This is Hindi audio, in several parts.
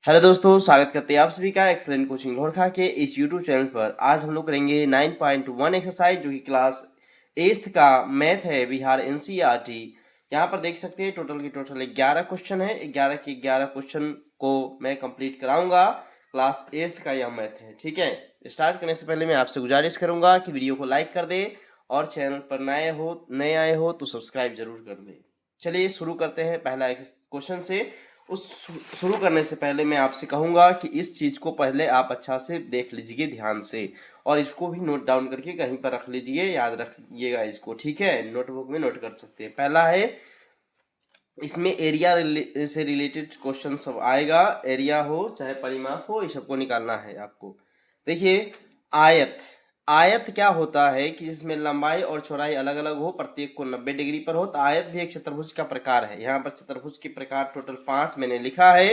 हेलो दोस्तों, स्वागत करते हैं आप सभी का एक्सलेंट कोचिंग लोरखा के इस यूट्यूब चैनल पर। आज हम लोग करेंगे 9.1 एक्सरसाइज जो कि क्लास 8th का मैथ है बिहार एनसीईआरटी। यहाँ पर देख सकते हैं टोटल 11 क्वेश्चन है। 11 के 11 क्वेश्चन को मैं कंप्लीट कराऊंगा। क्लास 8th का यह मैथ है। ठीक है, स्टार्ट करने से पहले मैं आपसे गुजारिश करूंगा कि वीडियो को लाइक कर दे और चैनल पर नए आए हो तो सब्सक्राइब जरूर कर दे। चलिए शुरू करते हैं पहला क्वेश्चन से। उस शुरू करने से पहले मैं आपसे कहूँगा कि इस चीज़ को पहले आप अच्छा से देख लीजिए ध्यान से, और इसको भी नोट डाउन करके कहीं पर रख लीजिए, याद रखिएगा इसको। ठीक है, नोटबुक में नोट कर सकते हैं। पहला है, इसमें एरिया से रिलेटेड क्वेश्चन सब आएगा। एरिया हो चाहे परिमाप हो, ये सबको निकालना है आपको। देखिए, आयत आयत क्या होता है कि जिसमें लंबाई और चौड़ाई अलग अलग हो, प्रत्येक को 90 डिग्री पर हो, तो आयत भी एक चतुर्भुज का प्रकार है। यहाँ पर चतुर्भुज के प्रकार टोटल 5 मैंने लिखा है।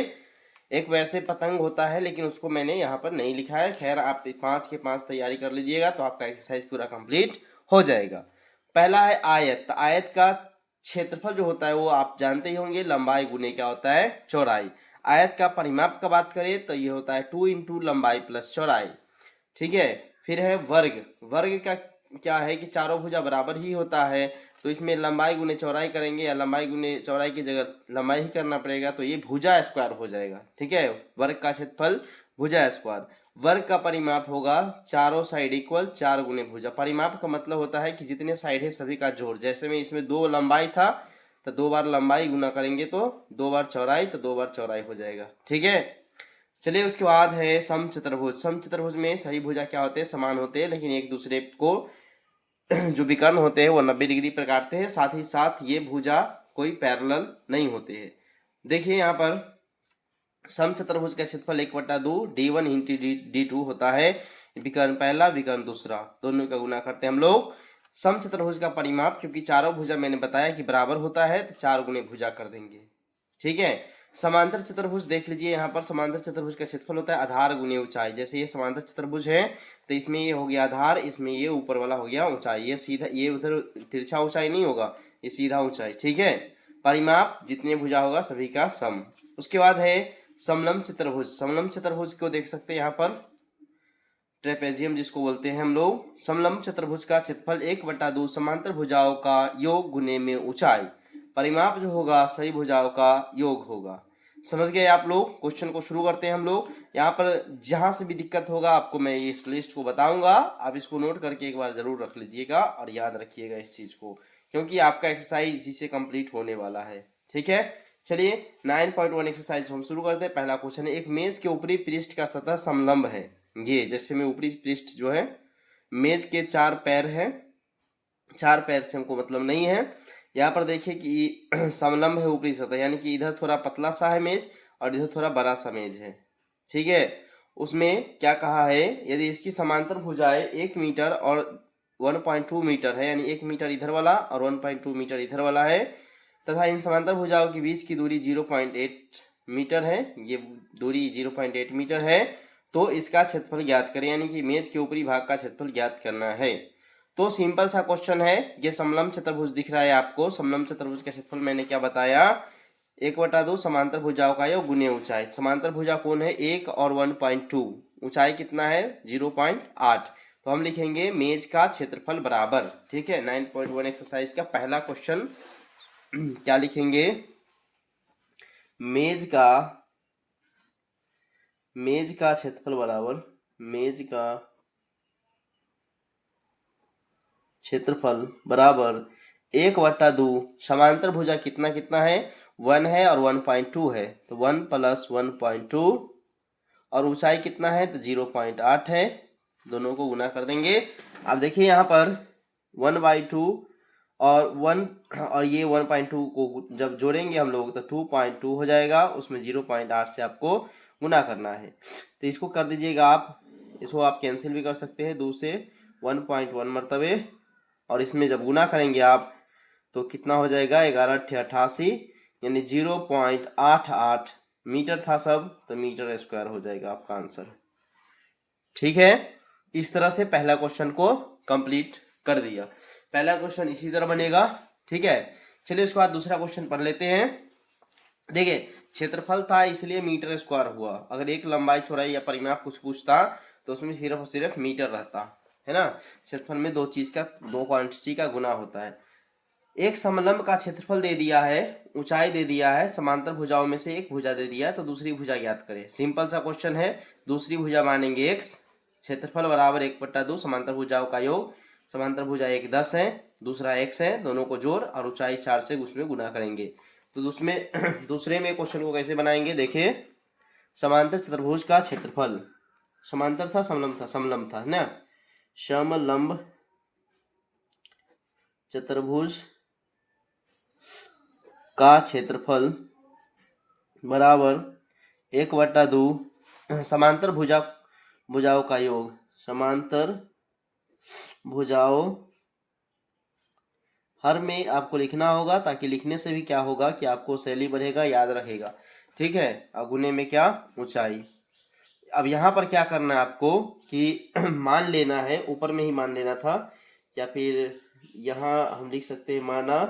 एक वैसे पतंग होता है लेकिन उसको मैंने यहाँ पर नहीं लिखा है। खैर, आप 5 के 5 तैयारी कर लीजिएगा तो आपका एक्सरसाइज पूरा कंप्लीट हो जाएगा। पहला है आयत। आयत का क्षेत्रफल जो होता है वो आप जानते ही होंगे, लंबाई गुने क्या होता है, चौड़ाई। आयत का परिमाप का बात करें तो ये होता है 2 इंटू लंबाई प्लस चौड़ाई। ठीक है, फिर है वर्ग। वर्ग का क्या है कि चारों भुजा बराबर ही होता है, तो इसमें लंबाई गुने चौड़ाई करेंगे या लंबाई गुने चौड़ाई की जगह लंबाई ही करना पड़ेगा, तो ये भुजा स्क्वायर हो जाएगा। ठीक है, वर्ग का क्षेत्रफल भुजा स्क्वायर। वर्ग का परिमाप होगा चारों साइड इक्वल 4 गुने भुजा। परिमाप का मतलब होता है कि जितने साइड है सभी का जोड़। जैसे में इसमें 2 लंबाई था तो 2 बार लंबाई गुना करेंगे तो 2 बार चौड़ाई, तो 2 बार चौड़ाई हो जाएगा। ठीक है, चलिए उसके बाद है समचतुर्भुज। समचतुर्भुज में सही भुजा क्या होते हैं, समान होते हैं, लेकिन एक दूसरे को जो विकर्ण होते हैं वो 90 डिग्री पर काटते हैं। साथ ही साथ ये भुजा कोई पैरेलल नहीं होते हैं। देखिए यहाँ पर समचतुर्भुज का क्षेत्रफल 1/2 d1 इंटू d2 होता है। विकर्ण पहला विकर्ण दूसरा दोनों का गुना करते हैं हम लोग। समचतुर्भुज का परिमाप, क्योंकि चारों भुजा मैंने बताया कि बराबर होता है, तो 4 गुने भुजा कर देंगे। ठीक है, समांतर चतुर्भुज देख लीजिए। यहाँ पर समांतर चतुर्भुज का क्षेत्रफल होता है आधार गुने ऊंचाई। जैसे ये समांतर चतुर्भुज है तो इसमें ये हो गया आधार, इसमें ये ऊपर वाला हो गया ऊंचाई। ये सीधा, ये उधर तिरछा ऊंचाई नहीं होगा, ये सीधा ऊंचाई। ठीक है, परिमाप जितने भुजा होगा सभी का सम। उसके बाद है समलंब चतुर्भुज। समलंब चतुर्भुज को देख सकते हैं यहाँ पर, ट्रेपेजियम जिसको बोलते हैं हम लोग। समलंब चतुर्भुज का क्षेत्रफल 1/2 समांतर भुजाओं का योग गुने में ऊंचाई। परिमाप जो होगा सही भुजाओं का योग होगा। समझ गए आप लोग। क्वेश्चन को शुरू करते हैं हम लोग। यहाँ पर जहां से भी दिक्कत होगा आपको मैं इस लिस्ट को बताऊंगा, आप इसको नोट करके एक बार जरूर रख लीजिएगा और याद रखिएगा इस चीज को, क्योंकि आपका एक्सरसाइज इसी से कंप्लीट होने वाला है। ठीक है, चलिए 9.1 एक्सरसाइज हम शुरू करते हैं। पहला क्वेश्चन है, एक मेज के ऊपरी पृष्ठ का सतह समलंब है। ये जैसे में ऊपरी पृष्ठ जो है, मेज के 4 पैर है, 4 पैर से हमको मतलब नहीं है। यहाँ पर देखिए कि समलंब है ऊपरी सतह, यानी कि इधर थोड़ा पतला सा है मेज और इधर थोड़ा बड़ा सा मेज है। ठीक है, उसमें क्या कहा है, यदि इसकी समांतर भुजाएं 1 मीटर और 1.2 मीटर है, यानी 1 मीटर इधर वाला और 1.2 मीटर इधर वाला है, तथा इन समांतर भुजाओं के बीच की दूरी 0.8 मीटर है, ये दूरी 0.8 मीटर है, तो इसका क्षेत्रफल ज्ञात करें, यानी कि मेज के ऊपरी भाग का क्षेत्रफल ज्ञात करना है। तो सिंपल सा क्वेश्चन है। ये समलंब चतुर्भुज दिख रहा है आपको। समलंब चतुर्भुज का क्षेत्रफल मैंने क्या बताया, 1/2 समांतर भुजाओं का योग गुने ऊंचाई। समांतर भुजा कौन है, 1 और 1.2, ऊंचाई कितना है 0.8, तो हम लिखेंगे मेज का क्षेत्रफल बराबर। ठीक है, 9.1 एक्सरसाइज का पहला क्वेश्चन क्या लिखेंगे, मेज का क्षेत्रफल बराबर, मेज का क्षेत्रफल बराबर 1/2 समांतर भुजा कितना कितना है, 1 है और 1.2 है, तो 1 + 1.2, और ऊंचाई कितना है तो 0.8 है, दोनों को गुना कर देंगे। अब देखिए यहाँ पर 1/2 और 1 और ये 1.2 को जब जोड़ेंगे हम लोग तो 2.2 हो जाएगा, उसमें 0.8 से आपको गुना करना है। तो इसको कर दीजिएगा आप, इसको आप कैंसिल भी कर सकते हैं, 2 से 1.1 मरतबे, और इसमें जब गुना करेंगे आप तो कितना हो जाएगा, 11×8 = 88, यानी 0.88 मीटर था सब, तो मीटर स्क्वायर हो जाएगा आपका आंसर। ठीक है, इस तरह से पहला क्वेश्चन को कंप्लीट कर दिया। पहला क्वेश्चन इसी तरह बनेगा। ठीक है, चलिए उसके बाद दूसरा क्वेश्चन पढ़ लेते हैं। देखिए, क्षेत्रफल था इसलिए मीटर स्क्वायर हुआ। अगर एक लंबाई चौड़ाई या परिमाप कुछ पूछता तो उसमें सिर्फ और सिर्फ मीटर रहता है ना। क्षेत्रफल में दो क्वांटिटी का गुना होता है। एक समलंब का क्षेत्रफल दे दिया है, ऊंचाई दे दिया है, समांतर भुजाओं में से एक भुजा दे दिया है, तो दूसरी भुजा ज्ञात करें। सिंपल सा क्वेश्चन है। दूसरी भुजा मानेंगे x, क्षेत्रफल बराबर 1/2 समांतर भुजाओं का योग। समांतर भुजा एक 10 है, दूसरा x है, दोनों को जोड़ और ऊंचाई 4 से उसमें गुना करेंगे। तो दूसरे में क्वेश्चन को कैसे बनाएंगे देखिए। समांतर चतुर्भुज का क्षेत्रफल, समांतर था समलंब था, समलंब था ना। समलंब चतुर्भुज का क्षेत्रफल बराबर 1/2 समांतर भुजाओं का योग। समांतर भुजाओं हर में आपको लिखना होगा, ताकि लिखने से भी क्या होगा कि आपको शैली बढ़ेगा, याद रहेगा। ठीक है। अगुने में क्या, ऊंचाई। अब यहाँ पर क्या करना है आपको कि मान लेना है, ऊपर में ही मान लेना था, या फिर यहाँ हम लिख सकते हैं माना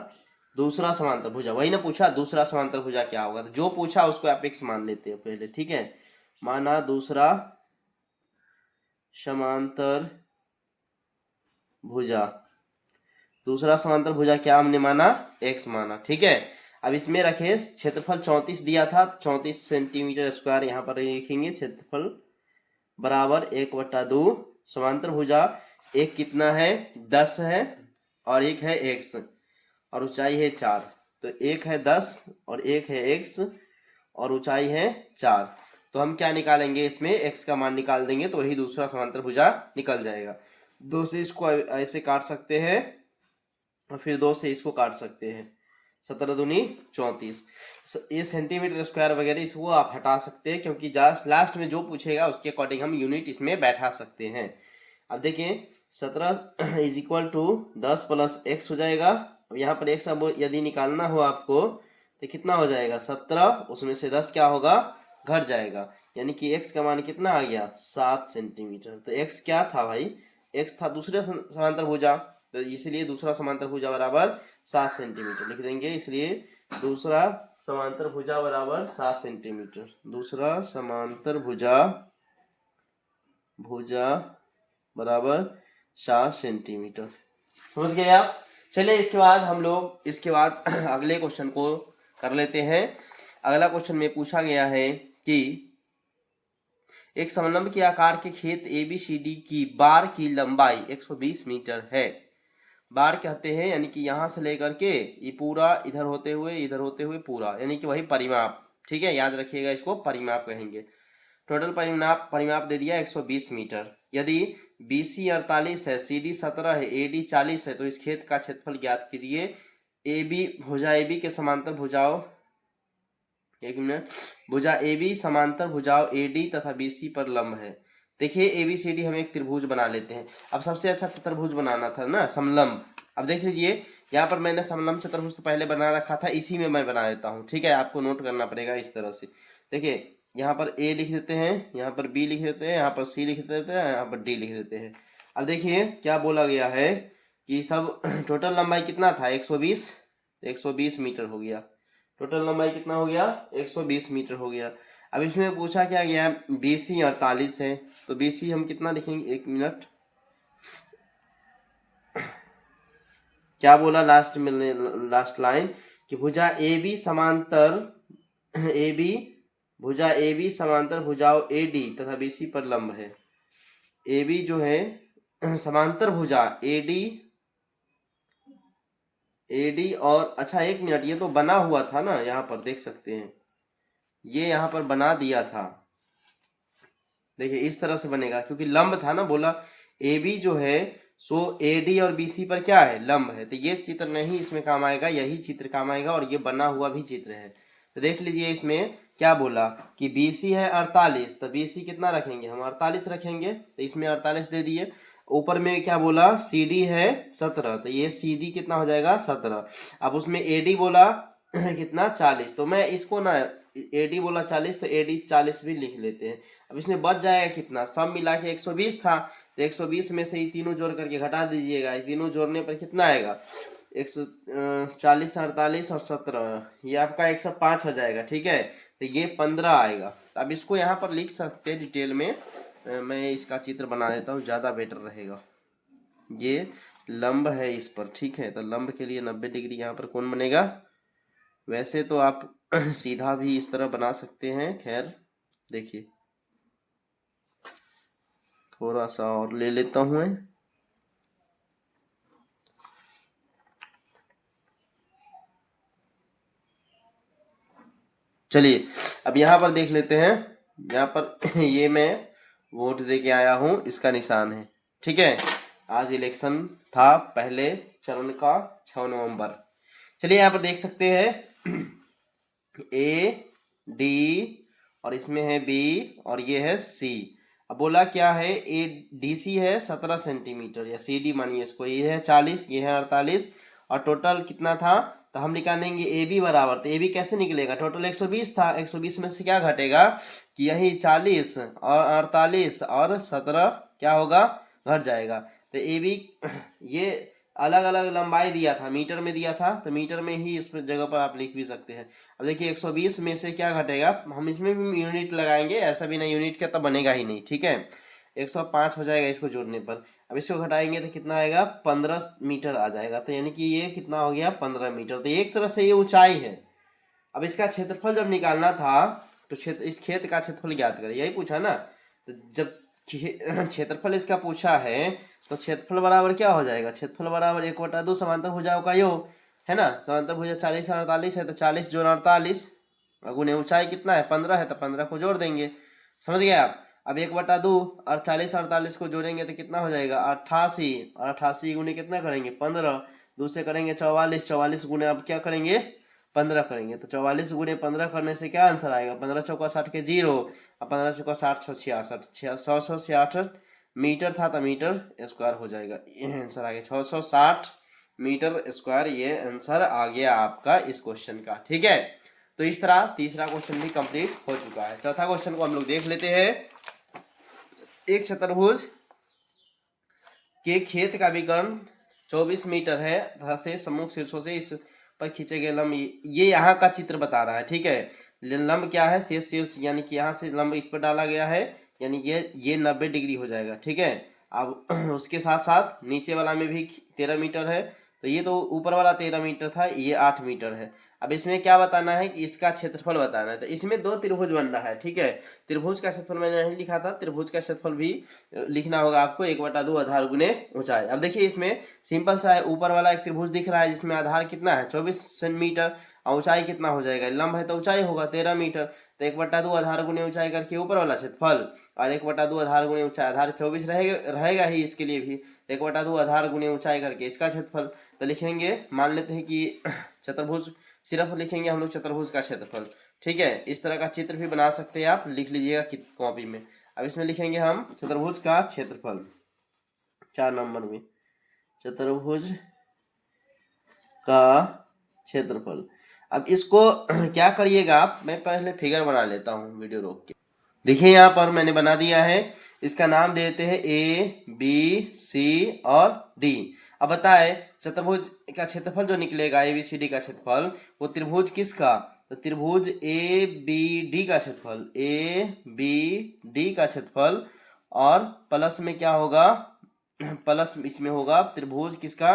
दूसरा समांतर भुजा। वही ना पूछा, दूसरा समांतर भुजा क्या होगा, तो जो पूछा उसको आप x मान लेते हैं पहले। ठीक है। माना दूसरा समांतर भुजा, दूसरा समांतर भुजा क्या हमने माना, x माना। ठीक है। अब इसमें रखे क्षेत्रफल 34 दिया था, 34 सेंटीमीटर स्क्वायर यहाँ पर लिखेंगे। क्षेत्रफल बराबर 1/2 समांतर भुजा एक कितना है, 10 है, और एक है x, और ऊंचाई है 4। तो एक है 10 और एक है x और ऊंचाई है 4। तो हम क्या निकालेंगे, इसमें x का मान निकाल देंगे तो वही दूसरा समांतर भुजा निकल जाएगा। 2 से इसको ऐसे काट सकते हैं और फिर 2 से इसको काट सकते हैं। 17 दूनी 34। ये सेंटीमीटर स्क्वायर वगैरह इसको आप हटा सकते हैं, क्योंकि लास्ट में जो पूछेगा उसके अकॉर्डिंग हम यूनिट इसमें बैठा सकते हैं। अब देखिए 17 is equal to 10 plus x हो जाएगा। अब यहाँ पर x अब यदि निकालना हो आपको तो कितना हो जाएगा, 17, उसमें से 10 क्या होगा, घट जाएगा, यानी कि x का मान कितना आ गया, 7 सेंटीमीटर। तो x क्या था भाई, x था दूसरे समांतर भुजा, तो इसलिए दूसरा समांतर भुजा बराबर 7 सेंटीमीटर लिख देंगे। इसलिए दूसरा समांतर भुजा बराबर 7 सेंटीमीटर। दूसरा समांतर भुजा बराबर 7 सेंटीमीटर। समझ गए आप। चलिए इसके बाद अगले क्वेश्चन को कर लेते हैं। अगला क्वेश्चन में पूछा गया है कि एक समलंब के आकार के खेत ABCD की बार की लंबाई 120 मीटर है। बार कहते हैं यानी कि यहाँ से लेकर के ये पूरा इधर होते हुए पूरा, यानी कि वही परिमाप। ठीक है, याद रखिएगा, इसको परिमाप कहेंगे। टोटल परिमाप दे दिया 120 मीटर। यदि BC 48 है, CD 17 है, AD 40 है, तो इस खेत का क्षेत्रफल ज्ञात कीजिए। भुजा AB के समांतर भुजाओं, एक मिनट, भुजा AB समांतर भुजाओं AD तथा BC पर लंब है। देखिए ABCD हम एक त्रिभुज बना लेते हैं। अब सबसे अच्छा चतुर्भुज बनाना था ना, समलंब। अब देख लीजिए यहाँ पर मैंने समलंब चतुर्भुज तो पहले बना रखा था, इसी में मैं बना देता हूँ। ठीक है, आपको नोट करना पड़ेगा इस तरह से। देखिए यहाँ पर A लिख देते हैं, यहाँ पर B लिख देते हैं, यहाँ पर C लिख देते हैं, यहाँ पर D लिख देते हैं। अब देखिए क्या बोला गया है कि सब टोटल लंबाई कितना था, 120, 120 मीटर हो गया। टोटल लंबाई कितना हो गया, 120 मीटर हो गया। अब इसमें पूछा क्या गया है, BC 48 है, तो BC हम कितना लिखेंगे, एक मिनट, क्या बोला लास्ट में, लास्ट लाइन कि भुजा AB समांतर भुजाओं AD तथा BC पर लंब है। AB जो है समांतर भुजा AD और, अच्छा एक मिनट, ये तो बना हुआ था ना, यहाँ पर देख सकते हैं, ये यहाँ पर बना दिया था। देखिए इस तरह से बनेगा, क्योंकि लंब था ना, बोला AB जो है सो AD और BC पर क्या है, लंब है। तो ये चित्र नहीं इसमें काम आएगा, यही चित्र काम आएगा, और ये बना हुआ भी चित्र है। तो देख लीजिए इसमें क्या बोला कि BC है 48, तो BC कितना रखेंगे हम, 48 रखेंगे, तो इसमें 48 दे दिए। ऊपर में क्या बोला, CD है 17, तो ये CD कितना हो जाएगा, 17। अब उसमें AD बोला कितना, 40, तो मैं इसको ना, AD बोला 40 तो AD 40 भी लिख लेते हैं। अब इसमें बच जाएगा कितना, सब मिला के 120 था, तो 120 में से ये तीनों जोड़ करके घटा दीजिएगा। तीनों जोड़ने पर कितना आएगा, 140, 48 और 17, ये आपका 105 हो जाएगा। ठीक है, तो ये 15 आएगा। तो अब इसको यहाँ पर लिख सकते हैं डिटेल में। मैं इसका चित्र बना देता हूँ, ज़्यादा बेटर रहेगा। ये लंब है इस पर, ठीक है। तो लंब के लिए 90 डिग्री यहाँ पर कौन बनेगा? वैसे तो आप सीधा भी इस तरह बना सकते हैं, खैर देखिए थोड़ा सा और ले लेता हूँ मैं। चलिए अब यहाँ पर देख लेते हैं। यहाँ पर ये मैं वोट दे के आया हूँ, इसका निशान है, ठीक है। आज इलेक्शन था पहले चरण का, 6 नवंबर। चलिए यहाँ पर देख सकते हैं ए डी और इसमें है बी और ये है सी। अब बोला क्या है, ए डी सी है 17 सेंटीमीटर, या सी डी मानिए इसको, ये है 40, ये है 48, और टोटल कितना था? तो हम निकालेंगे ए बी बराबर। तो ए बी कैसे निकलेगा? टोटल 120 था, 120 में से क्या घटेगा कि यही 40 और 48 और 17 क्या होगा? घट जाएगा। तो ए बी ये अलग अलग लंबाई दिया था, मीटर में दिया था, तो मीटर में ही इस जगह पर आप लिख भी सकते हैं। अब देखिए 120 में से क्या घटेगा, हम इसमें भी यूनिट लगाएंगे, ऐसा भी नहीं यूनिट का तो बनेगा ही नहीं, ठीक है। 105 हो जाएगा इसको जोड़ने पर। अब इसको घटाएंगे तो कितना आएगा? 15 मीटर आ जाएगा। तो यानी कि ये कितना हो गया? 15 मीटर। तो एक तरह से ये ऊंचाई है। अब इसका क्षेत्रफल जब निकालना था तो इस खेत का क्षेत्रफल ज्ञात करें, यही पूछा ना। तो जब क्षेत्रफल इसका पूछा है तो क्षेत्रफल बराबर क्या हो जाएगा? क्षेत्रफल बराबर 1/2 समांतर भुजाओं का योग, है ना। समांतर भुजा 40 और 48 है, तो 40 जोड़ 48 गुने ऊंचाई कितना है? 15 है, तो 15 को जोड़ देंगे। समझ गए आप? अब 1/2 और 40 और 48 को जोड़ेंगे तो कितना हो जाएगा? 88, और 88 गुने कितना करेंगे? 15। दूसरे करेंगे 44, 44 गुने अब क्या करेंगे? 15 करेंगे। तो 44 गुने 15 करने से क्या आंसर आएगा? 15 चौका 60 के 0, और 15 चौका 60 6 66, 666 मीटर था, तो मीटर स्क्वायर हो जाएगा। ये आंसर आ गया 660 मीटर स्क्वायर। ये आंसर आ गया आपका इस क्वेश्चन का, ठीक है। तो इस तरह तीसरा क्वेश्चन भी कंप्लीट हो चुका है। चौथा क्वेश्चन को हम लोग देख लेते हैं। एक चतुर्भुज के खेत का विकर्ण 24 मीटर है तथा से सम्मुख शीर्षों से इस पर खींचे गए लंब, ये यहाँ का चित्र बता रहा है, ठीक है। लंब क्या है? शेष शीर्ष, यानी कि यहाँ से लंब इस पर डाला गया है, यानी ये 90 डिग्री हो जाएगा, ठीक है। अब उसके साथ साथ नीचे वाला में भी 13 मीटर है। तो ये तो ऊपर वाला 13 मीटर था, ये 8 मीटर है। अब इसमें क्या बताना है कि इसका क्षेत्रफल बताना है। तो इसमें दो त्रिभुज बन रहा है, ठीक है। त्रिभुज का क्षेत्रफल मैंने नहीं लिखा था, त्रिभुज का क्षेत्रफल भी लिखना होगा आपको, 1/2 आधार गुने ऊंचाई। अब देखिए इसमें सिंपल सा है, ऊपर वाला एक त्रिभुज दिख रहा है जिसमें आधार कितना है? 24 सेंटीमीटर, और ऊंचाई कितना हो जाएगा? लंब है तो ऊंचाई होगा 13 मीटर। तो 1/2 आधार गुने ऊंचाई करके ऊपर वाला क्षेत्रफल, और 1/2 आधार गुने ऊंचाई, आधार 24 रहेगा ही इसके लिए भी, 1/2 आधार गुने ऊंचाई करके इसका क्षेत्रफल। तो लिखेंगे, मान लेते हैं कि चतुर्भुज, सिर्फ लिखेंगे हम लोग चतुर्भुज का क्षेत्रफल, ठीक है। इस तरह का चित्र भी बना सकते हैं आप, लिख लीजिएगा कॉपी में। अब इसमें लिखेंगे हम चतुर्भुज का क्षेत्रफल, 4 नंबर में चतुर्भुज का क्षेत्रफल। अब इसको क्या करिएगा आप, मैं पहले फिगर बना लेता हूँ वीडियो रोक के। देखिए यहाँ पर मैंने बना दिया है, इसका नाम देते हैं ए बी सी और डी। अब बताए चतुर्भुज का क्षेत्रफल जो निकलेगा, ए बी सी डी का क्षेत्रफल, वो त्रिभुज किसका? तो त्रिभुज ए बी डी का क्षेत्रफल, ए बी डी का क्षेत्रफल, और प्लस में क्या होगा? प्लस इसमें होगा त्रिभुज किसका?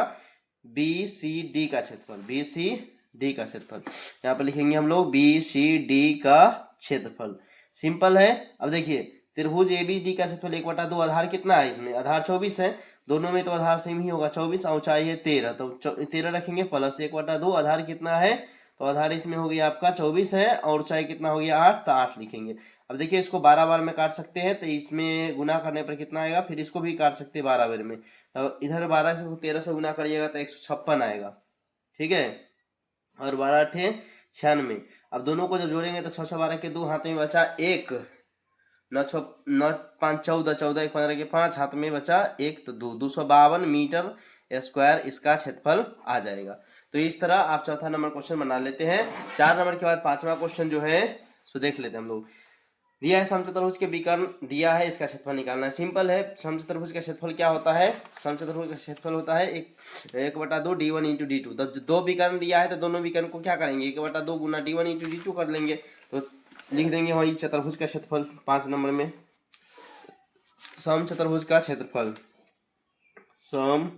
बी सी डी का क्षेत्रफल, बी सी डी का क्षेत्रफल। यहाँ पर लिखेंगे हम लोग बी सी डी का क्षेत्रफल, सिंपल है। अब देखिए त्रिभुज ए बी डी का क्षेत्रफल 1/2, आधार कितना है इसमें? आधार 24 है, दोनों में तो आधार सेम ही होगा, 24, ऊंचाई है 13, तो 13 रखेंगे, प्लस 1/2, आधार कितना है? तो आधार इसमें हो गया आपका 24 है, और ऊंचाई कितना हो गया? 8, तो 8 लिखेंगे। अब देखिए इसको 12 बार में काट सकते हैं, तो इसमें गुना करने पर कितना आएगा? फिर इसको भी काट सकते हैं 12 बार में, तो इधर 12 से 13 से गुना करिएगा तो 156 आएगा, ठीक है। और 12 × 96। अब दोनों को जब जोड़ेंगे तो 6 6 12 के 2, हाथ में बचा 1, 9 5 14, 14 15 के 5, हाथ में बचा 1, तो 252 मीटर स्क्वायर इसका क्षेत्रफल आ जाएगा। तो इस तरह आप चौथा नंबर क्वेश्चन बना लेते हैं। 4 नंबर के बाद 5वां क्वेश्चन जो है सो देख लेते हैं हम लोग। दिया है समचतुर्भुज के विकर्ण दिया है, इसका क्षेत्रफल निकालना है। सिंपल है, समचतुर्भुज का क्षेत्रफल क्या होता है? समचतुर्भुज का क्षेत्रफल होता है 1/2 d1 × d2। तब दो विकर्ण दिया है तो दोनों विकर्ण को क्या करेंगे? 1/2 गुना d1 × d2 कर लेंगे। तो लिख देंगे वही चतुर्भुज का क्षेत्रफल 5 नंबर में। सम चतुर्भुज का क्षेत्रफल, सम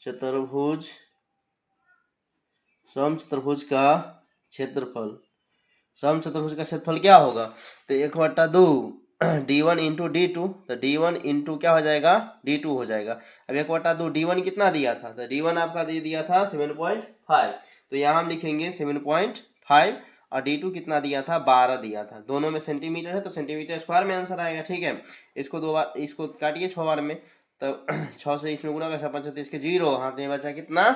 चतुर्भुज, सम चतुर्भुज का क्षेत्रफल, सम चतुर्भुज का क्षेत्रफल क्या होगा? तो 1/2 d1 इंटू d2, तो d1 इंटू क्या हो जाएगा? d2 हो जाएगा। अब 1/2 d1 कितना दिया था? तो d1 आपका दे दिया था 7.5, तो यहाँ हम लिखेंगे 7.5 और d2 कितना दिया था? 12 दिया था। दोनों में सेंटीमीटर है तो सेंटीमीटर स्क्वायर में आंसर आएगा। ठीक है, इसको 2 बार, इसको काटिए 6 बार में, तो 6 से इसमें गुना का 5 इसके 0, हाथ में बचा कितना?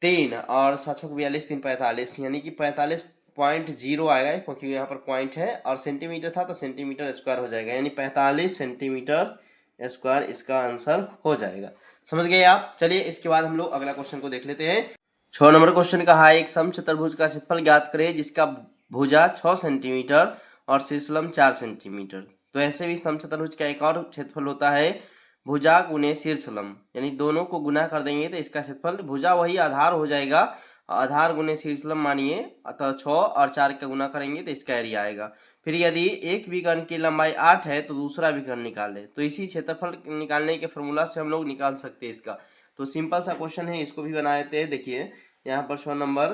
3 और 7 42 3 45, यानी कि 45.0 आएगा, क्योंकि यहाँ पर पॉइंट है और सेंटीमीटर था तो सेंटीमीटर स्क्वायर हो जाएगा, यानी 45 सेंटीमीटर स्क्वायर इसका आंसर हो जाएगा। समझ गए आप? चलिए इसके बाद हम लोग अगला क्वेश्चन को देख लेते हैं। 6 नंबर क्वेश्चन कहा है एक समचतुर्भुज का क्षेत्रफल ज्ञात करें जिसका भुजा 6 सेंटीमीटर और शीर्षलंब 4 सेंटीमीटर। तो ऐसे भी समचतुर्भुज का एक और क्षेत्रफल होता है भुजा गुने शीर्षलंब, यानी दोनों को गुना कर देंगे तो इसका क्षेत्रफल, भुजा वही आधार हो जाएगा, आधार गुने शीर्षलंब मानिए, अतः 6 और 4 का गुना करेंगे तो इसका एरिया आएगा। फिर यदि एक विकर्ण की लंबाई 8 है तो दूसरा विकर्ण निकालें। तो इसी क्षेत्रफल निकालने के फॉर्मूला से हम लोग निकाल सकते हैं इसका। तो सिंपल सा क्वेश्चन है, इसको भी बनाए थे। देखिए यहाँ पर 6 नंबर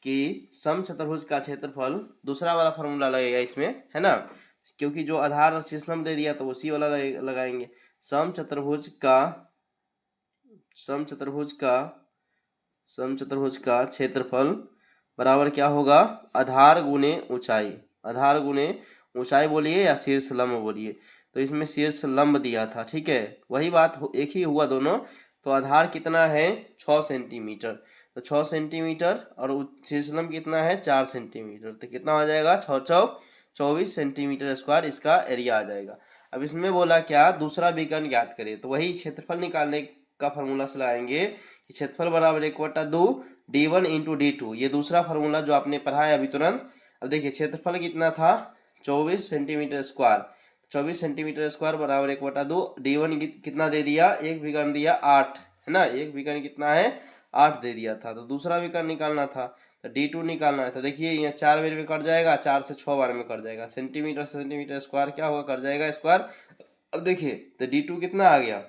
की समचतुर्भुज का क्षेत्रफल, दूसरा वाला फॉर्मूला लगेगा इसमें, है ना, क्योंकि जो आधार और शीर्षलंब दे दिया तो उसी वाला लगाएंगे। समचतुर्भुज का क्षेत्रफल बराबर क्या होगा? आधार गुने ऊंचाई, आधार गुने ऊंचाई बोलिए या शीर्ष लंब बोलिए। तो इसमें शीर्ष लंब दिया था, ठीक है, वही बात एक ही हुआ दोनों। तो आधार कितना है? 6 सेंटीमीटर, तो 6 सेंटीमीटर और शीर्ष लंब कितना है? 4 सेंटीमीटर, तो कितना हो जाएगा? 6 चौक 24 सेंटीमीटर स्क्वायर इसका एरिया आ जाएगा। अब इसमें बोला क्या? दूसरा विकर्ण ज्ञात करें, तो वही क्षेत्रफल निकालने का फॉर्मूला से लाएंगे कि क्षेत्रफल बराबर 1/2 d1 इंटू d2, ये दूसरा फार्मूला जो आपने पढ़ा है अभी तुरंत। अब देखिए क्षेत्रफल कितना था? 24 सेंटीमीटर स्क्वायर, 24 सेंटीमीटर स्क्वायर बराबर 1/2 d1 कितना दे दिया? एक विकर्ण दिया 8, है ना, एक विकर्ण कितना है? 8 दे दिया था। तो दूसरा विकर्ण निकालना था तो d2 निकालना है। तो देखिए यहाँ 4 बार में कट जाएगा, 4 से 6 बार में कट जाएगा, सेंटीमीटर से सेंटीमीटर स्क्वायर क्या होगा? कट जाएगा स्क्वायर। अब देखिए तो d2 कितना आ गया?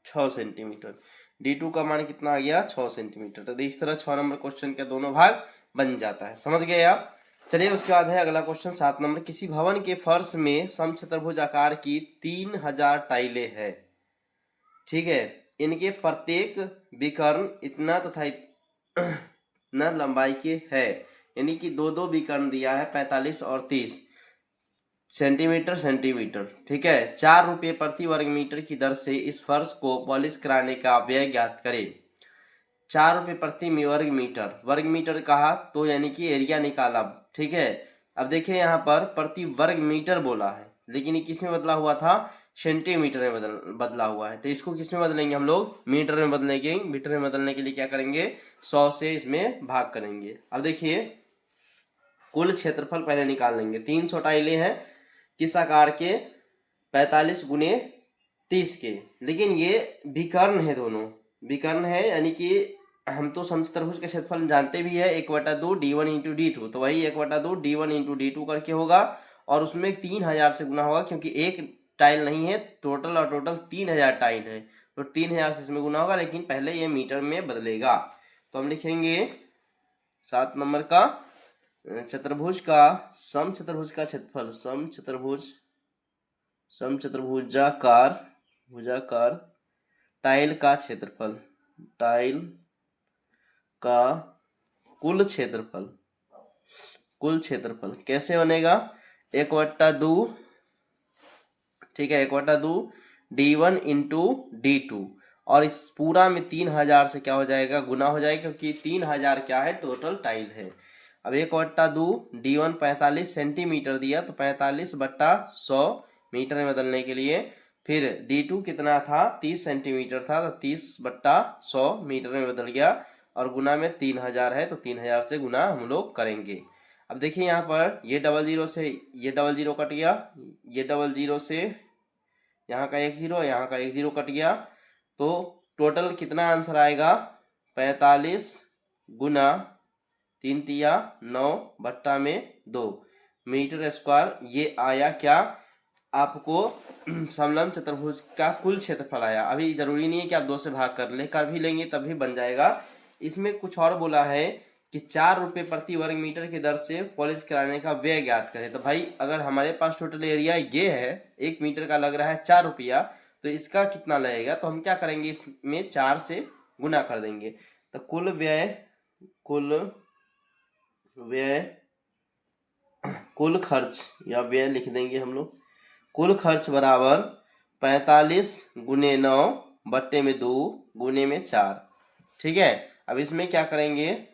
6 सेंटीमीटर। d2 का मान कितना आ गया? 6 सेंटीमीटर। तो इस तरह 6 नंबर क्वेश्चन के दोनों भाग बन जाता है। समझ गए आप? चलिए उसके बाद है अगला क्वेश्चन 7 नंबर। किसी भवन के फर्श में समचतुर्भुज आकार की 3000 टाइलें हैं, ठीक है, इनके प्रत्येक विकर्ण इतना तथा इतना लंबाई के है, यानी कि दो दो विकर्ण दिया है 45 और 30 सेंटीमीटर सेंटीमीटर, ठीक है। 4 रुपये प्रति वर्ग मीटर की दर से इस फर्श को पॉलिश कराने का व्यय ज्ञात करें। 4 रुपये प्रति वर्ग मीटर कहा तो यानी कि एरिया निकाला, ठीक है। अब देखिए यहाँ पर प्रति वर्ग मीटर बोला है, लेकिन ये किस में बदला हुआ था? सेंटीमीटर में बदला हुआ है। तो इसको किस में बदलेंगे हम लोग? मीटर में बदलेंगे। मीटर में बदलने के लिए क्या करेंगे? 100 से इसमें भाग करेंगे। अब देखिए कुल क्षेत्रफल पहले निकाल लेंगे। 300 टाइलें हैं किस आकार के? 45 गुने 30 के, लेकिन ये विकर्ण है, दोनों विकर्ण है, यानी कि हम तो समचतुर्भुज का क्षेत्रफल जानते भी है 1/2 d1 इंटू d2, तो वही 1/2 d1 इंटू d2 करके होगा और उसमें 3000 से गुना होगा, क्योंकि एक टाइल नहीं है, टोटल और टोटल 3000 टाइल है, तो 3000 से इसमें गुना होगा, लेकिन पहले ये मीटर में बदलेगा। तो हम लिखेंगे 7 नंबर का चतुर्भुज का समचतुर्भुज का क्षेत्रफल, भुजाकार टाइल का क्षेत्रफल, टाइल का कुल क्षेत्रफल कैसे बनेगा? 1/2, ठीक है, 1/2 d1 इंटू d2, और इस पूरा में 3000 से क्या हो जाएगा? गुना हो जाएगा, क्योंकि 3000 क्या है? टोटल टाइल है। अब 1/2 d1 45 सेंटीमीटर दिया, तो 45/100 मीटर में बदलने के लिए, फिर d2 कितना था? 30 सेंटीमीटर था, तो 30/100 मीटर में बदल गया, और गुना में 3000 है, तो 3000 से गुना हम लोग करेंगे। अब देखिए यहाँ पर ये डबल जीरो से ये डबल जीरो कट गया, ये डबल जीरो से यहाँ का 1 0, यहाँ का 1 0 कट गया, तो टोटल कितना आंसर आएगा? 45 गुना 3 तिया 9 बट्टा में 2, मीटर स्क्वायर। ये आया क्या आपको समलंब चतुर्भुज का कुल क्षेत्रफल आया। अभी जरूरी नहीं है कि आप 2 से भाग कर ले, कर भी लेंगे तब भी बन जाएगा। इसमें कुछ और बोला है कि 4 रुपये प्रति वर्ग मीटर की दर से पॉलिश कराने का व्यय ज्ञात करें। तो भाई अगर हमारे पास टोटल एरिया ये है, 1 मीटर का लग रहा है 4 रुपया, तो इसका कितना लगेगा, तो हम क्या करेंगे, इसमें 4 से गुना कर देंगे। तो कुल खर्च या व्यय लिख देंगे हम लोग। कुल खर्च बराबर 45 गुने 9 बट्टे में 2 गुने में 4। ठीक है, अब इसमें क्या करेंगे,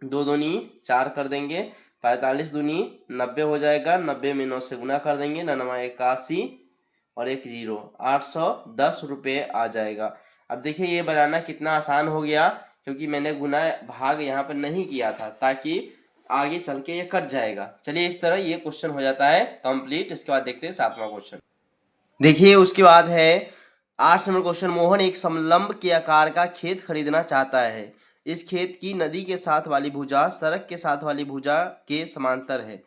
2 दूनी 4 कर देंगे, 45 दूनी 90 हो जाएगा, 90 में 9 से गुना कर देंगे, 9 81 और 1 0, 810 रुपये आ जाएगा। अब देखिए ये बनाना कितना आसान हो गया, क्योंकि मैंने गुना भाग यहाँ पर नहीं किया था, ताकि आगे चल के ये कट जाएगा। चलिए इस तरह ये क्वेश्चन हो जाता है कंप्लीट। इसके बाद देखते हैं 7वां क्वेश्चन। देखिए उसके बाद है 8 नंबर क्वेश्चन। मोहन एक समलंब के आकार का खेत खरीदना चाहता है। इस खेत की नदी के साथ वाली भुजा सड़क के साथ वाली भुजा के समांतर है।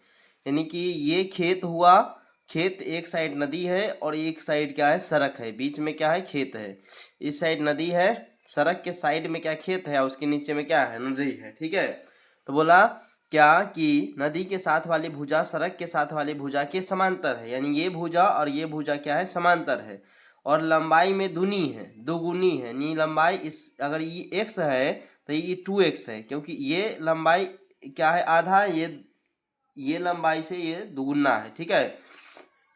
यानी कि ये खेत हुआ, खेत एक साइड नदी है और एक साइड क्या है, सड़क है, बीच में क्या है, खेत है। इस साइड नदी है, सड़क के साइड में क्या खेत है, उसके नीचे में क्या है, नदी है। ठीक है, तो बोला क्या कि नदी के साथ वाली भुजा सड़क के साथ वाली भुजा के समांतर है। यानी ये भुजा और ये भुजा क्या है, समांतर है, और लंबाई में दुनी है, दोगुनी है। यानी लंबाई इस, अगर ये x है तो ये 2x है, क्योंकि ये लंबाई क्या है, आधा है, ये लंबाई से ये दुगुना है। ठीक है,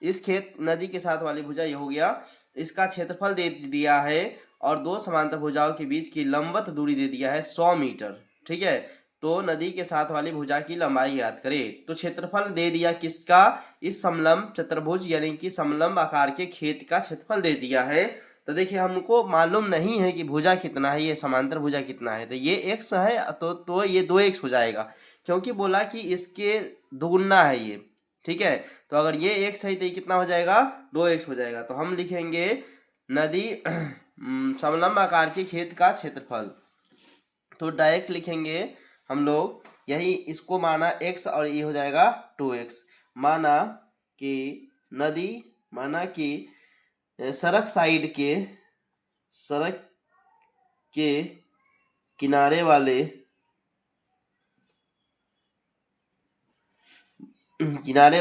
इस खेत नदी के साथ वाली भुजा ये हो गया। इसका क्षेत्रफल दे दिया है और 2 समांतर भुजाओं के बीच की लंबवत दूरी दे दिया है 100 मीटर। ठीक है, तो नदी के साथ वाली भुजा की लंबाई याद करें। तो क्षेत्रफल दे दिया किसका, इस समलंब चतुर्भुज यानी कि समलंब आकार के खेत का क्षेत्रफल दे दिया है। तो देखिए हमको मालूम नहीं है कि भुजा कितना है, ये समांतर भुजा कितना है, तो ये x है तो ये 2x हो जाएगा, क्योंकि बोला कि इसके दुगुना है ये। ठीक है, तो अगर ये x है तो ये कितना हो जाएगा, 2x हो जाएगा। तो हम लिखेंगे नदी समलंब आकार के खेत का क्षेत्रफल। तो डायरेक्ट लिखेंगे हम लोग, यही इसको माना x और ये हो जाएगा 2x। माना कि सड़क के किनारे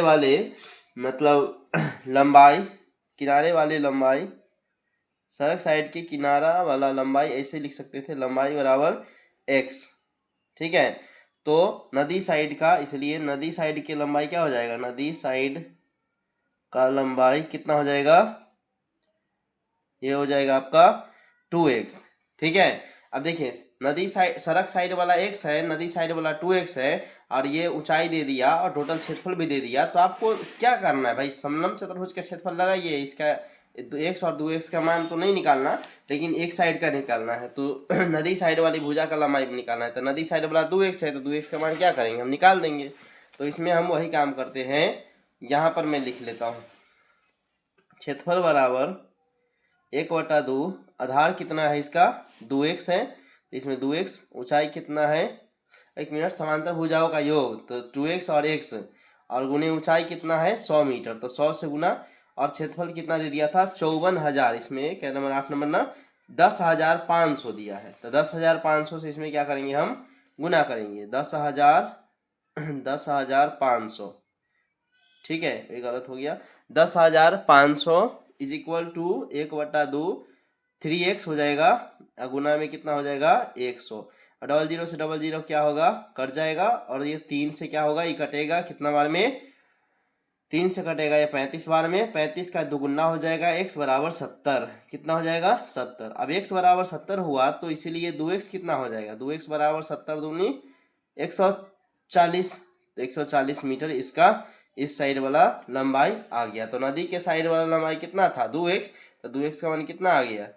वाले मतलब लंबाई सड़क साइड के किनारा वाला लंबाई ऐसे लिख सकते थे, लंबाई बराबर x। ठीक है, तो नदी साइड का, इसलिए नदी साइड की लंबाई क्या हो जाएगा, नदी साइड का लंबाई कितना हो जाएगा, ये हो जाएगा आपका 2x। ठीक है, अब देखिए नदी साइड, सड़क साइड वाला x है, नदी साइड वाला 2x है, और ये ऊंचाई दे दिया और टोटल क्षेत्रफल भी दे दिया। तो आपको क्या करना है भाई, समलंब चतुर्भुज का क्षेत्रफल लगाइए, इसका x और 2x का मान तो नहीं निकालना, लेकिन एक साइड का निकालना है। तो नदी साइड वाली भुजा का लंबाई भी निकालना है, तो नदी साइड वाला 2x है, तो 2x का मान क्या करेंगे, हम निकाल देंगे। तो इसमें हम वही काम करते हैं, यहाँ पर मैं लिख लेता हूँ, क्षेत्रफल बराबर 1/2, आधार कितना है इसका, 2x है, तो इसमें 2x, ऊंचाई कितना है, 1 मिनट, समांतर भुजाओं का योग, तो 2x और x, और गुने ऊंचाई कितना है 100 मीटर, तो 100 से गुना, और क्षेत्रफल कितना दे दिया था 54,000। इसमें क्या नंबर, 8 नंबर ना, 10,500 दिया है। तो 10,500 से इसमें क्या करेंगे, हम गुना करेंगे, 10,500। ठीक है, ये गलत हो गया, 10,500 इज इक्वल टू 1/2, 3x हो जाएगा, गुना में कितना हो जाएगा 100, और 00 से 00 क्या होगा, कट जाएगा, और ये 3 से क्या होगा, ये कटेगा कितना बार में, 3 से कटेगा ये 35 बार में, 35 का दुगुना हो जाएगा, x बराबर 70। कितना हो जाएगा 70। अब x बराबर 70 हुआ, तो इसीलिए 2x कितना हो जाएगा, 2x बराबर 70 दूनी 140, तो 140 मीटर इसका इस साइड वाला लंबाई आ गया। तो नदी के साइड वाला लंबाई कितना था 2x, तो 2x का मान कितना आ गया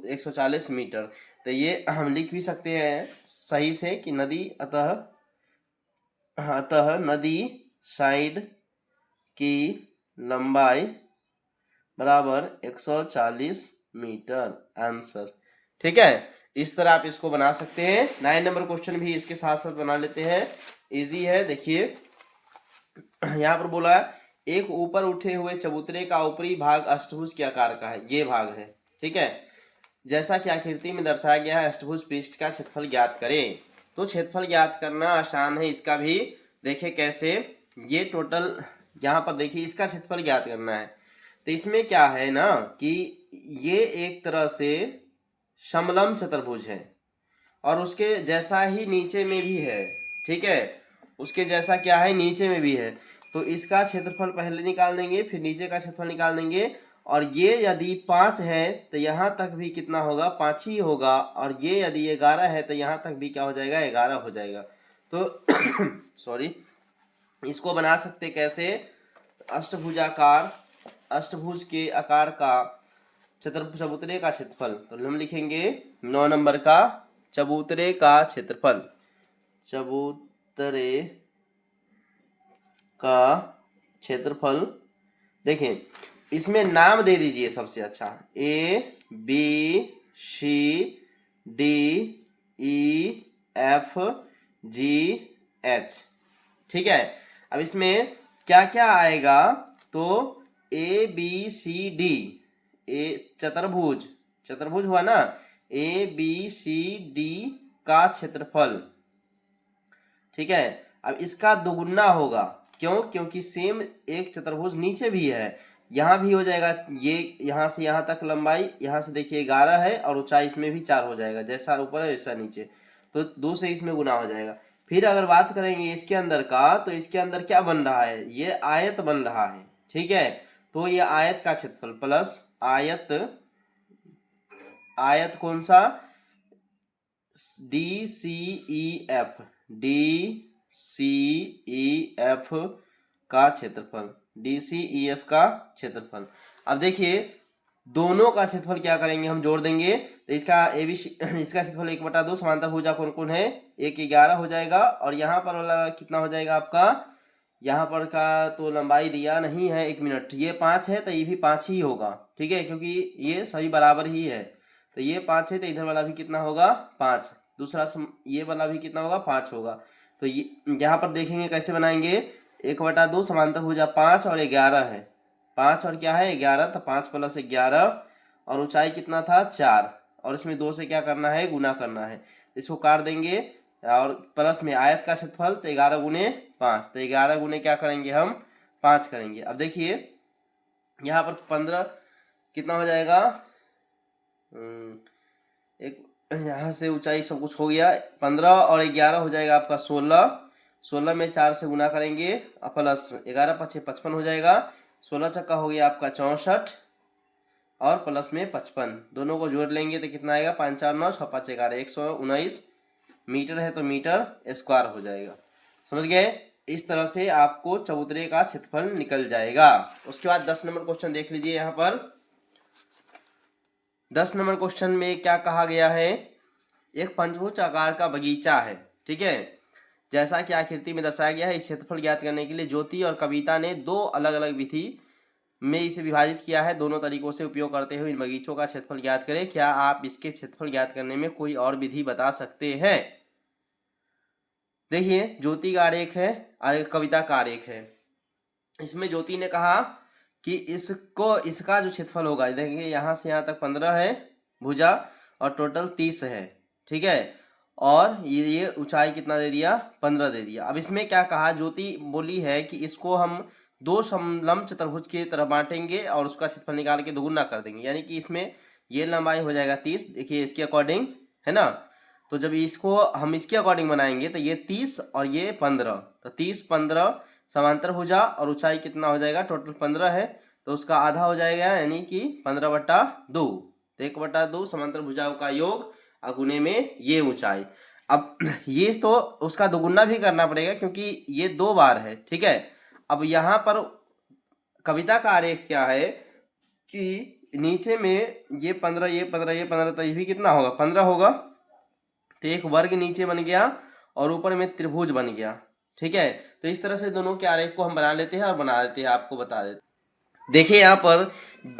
140 मीटर। तो ये हम लिख भी सकते हैं सही से कि नदी अतः नदी साइड की लंबाई बराबर 140 मीटर, आंसर। ठीक है, इस तरह आप इसको बना सकते हैं। 9 नंबर क्वेश्चन भी इसके साथ साथ बना लेते हैं, इजी है। देखिए यहाँ पर बोला एक ऊपर उठे हुए चबूतरे का ऊपरी भाग अष्टभुज के आकार का है, ये भाग है, ठीक है। जैसा कि आकृति में दर्शाया गया है, अष्टभुज पृष्ठ का क्षेत्रफल ज्ञात करें। तो क्षेत्रफल ज्ञात करना आसान है, इसका भी देखिए कैसे। ये टोटल यहाँ पर देखिए इसका क्षेत्रफल ज्ञात करना है। तो इसमें क्या है ना कि ये एक तरह से समलंब चतुर्भुज है और उसके जैसा ही नीचे में भी है, ठीक है। उसके जैसा क्या है, नीचे में भी है। तो इसका क्षेत्रफल पहले निकाल देंगे, फिर नीचे का क्षेत्रफल निकाल देंगे। और ये यदि 5 है तो यहाँ तक भी कितना होगा, 5 ही होगा। और ये यदि 11 है तो यहाँ तक भी क्या हो जाएगा, 11 हो जाएगा। तो सॉरी, इसको बना सकते कैसे, अष्टभुजाकार, अष्टभुज के आकार का चबूतरे का क्षेत्रफल। तो हम लिखेंगे 9 नंबर का चबूतरे का क्षेत्रफल, चबूतरे का क्षेत्रफल। देखें इसमें नाम दे दीजिए सबसे अच्छा, A B C D E F G H, ठीक है। अब इसमें क्या क्या आएगा, तो ए बी सी डी, ए चतुर्भुज, चतुर्भुज हुआ ना, ए बी सी डी का क्षेत्रफल, ठीक है। अब इसका दोगुना होगा, क्यों, क्योंकि सेम एक चतुर्भुज नीचे भी है, यहाँ भी हो जाएगा। ये यहाँ से यहाँ तक लंबाई, यहाँ से देखिए 11 है और ऊंचाई इसमें भी 4 हो जाएगा, जैसा ऊपर है वैसा नीचे। तो 2 से इसमें गुना हो जाएगा। फिर अगर बात करेंगे इसके अंदर का, तो इसके अंदर क्या बन रहा है, ये आयत बन रहा है, ठीक है। तो ये आयत का क्षेत्रफल प्लस आयत, आयत कौन सा, D C E F, D C E F का क्षेत्रफल, डी सी ई एफ का क्षेत्रफल। अब देखिए दोनों का क्षेत्रफल क्या करेंगे, हम जोड़ देंगे। तो इसका इसका क्षेत्रफल 1/2 समांतर भुजा कौन कौन है, 1 11 हो जाएगा। और यहाँ पर वाला कितना हो जाएगा आपका, यहाँ पर का तो लंबाई दिया नहीं है, 1 मिनट, ये 5 है तो ये भी 5 ही होगा, ठीक है, क्योंकि ये सभी बराबर ही है। तो ये 5 है तो इधर वाला भी कितना होगा, 5। दूसरा ये वाला भी कितना होगा, 5 होगा। तो ये यहाँ पर देखेंगे कैसे बनाएंगे, 1/2 समांतर भुजा 5 और 11 है, 5 और क्या है 11, तो 5 + 11 और ऊंचाई कितना था 4, और इसमें 2 से क्या करना है, गुना करना है। इसको काट देंगे और प्लस में आयत का क्षेत्रफल, तो 11 गुने 5, तो 11 गुने क्या करेंगे हम, 5 करेंगे। अब देखिए यहाँ पर 15 कितना हो जाएगा, एक यहाँ से ऊंचाई सब कुछ हो गया, 15 और 11 हो जाएगा आपका 16, 16 में 4 से गुना करेंगे और प्लस 11 × 5 = 55 हो जाएगा। 16 चक्का हो गया आपका 64 और प्लस में 55, दोनों को जोड़ लेंगे तो कितना आएगा, 5 4 9 6 5 11, 119 मीटर है तो मीटर स्क्वायर हो जाएगा। समझ गए, इस तरह से आपको चबूतरे का क्षेत्रफल निकल जाएगा। उसके बाद 10 नंबर क्वेश्चन देख लीजिए। यहाँ पर 10 नंबर क्वेश्चन में क्या कहा गया है, एक पंचभुज आकार का बगीचा है, ठीक है। जैसा कि आकृति में दर्शाया गया है, इस क्षेत्रफल ज्ञात करने के लिए ज्योति और कविता ने 2 अलग अलग विधि में इसे विभाजित किया है। दोनों तरीकों से उपयोग करते हुए इन बगीचों का क्षेत्रफल ज्ञात करें। क्या आप इसके क्षेत्रफल ज्ञात करने में कोई और विधि बता सकते हैं। देखिए ज्योति का आरेख है और कविता का आरेख है। इसमें ज्योति ने कहा कि इसको, इसका जो क्षेत्रफल होगा, देखिए यहाँ से यहाँ तक 15 है भुजा और टोटल 30 है, ठीक है। और ये ऊंचाई कितना दे दिया, 15 दे दिया। अब इसमें क्या कहा, ज्योति बोली है कि इसको हम 2 समलंब चतुर्भुज की तरह बांटेंगे और उसका क्षेत्रफल निकाल के दोगुना कर देंगे, यानी कि इसमें ये लंबाई हो जाएगा 30, देखिए इसके अकॉर्डिंग है ना। तो जब इसको हम इसके अकॉर्डिंग बनाएंगे तो ये 30 और ये 15, तो 30 15 समांतर भुजा और ऊंचाई कितना हो जाएगा, टोटल 15 है तो उसका आधा हो जाएगा, यानी कि 15/2, तो 1/2 समांतर भुजाओं का योग और गुने में ये ऊंचाई। अब ये तो उसका दोगुना भी करना पड़ेगा क्योंकि ये 2 बार है, ठीक है। अब यहाँ पर कविता का आरेख क्या है कि नीचे में ये 15 ये 15 ये 15, तो ये भी कितना होगा, 15 होगा। तो एक वर्ग नीचे बन गया और ऊपर में त्रिभुज बन गया, ठीक है। तो इस तरह से दोनों के आरेख को हम बना लेते हैं और बना देते हैं, आपको बता देते। देखिए यहाँ पर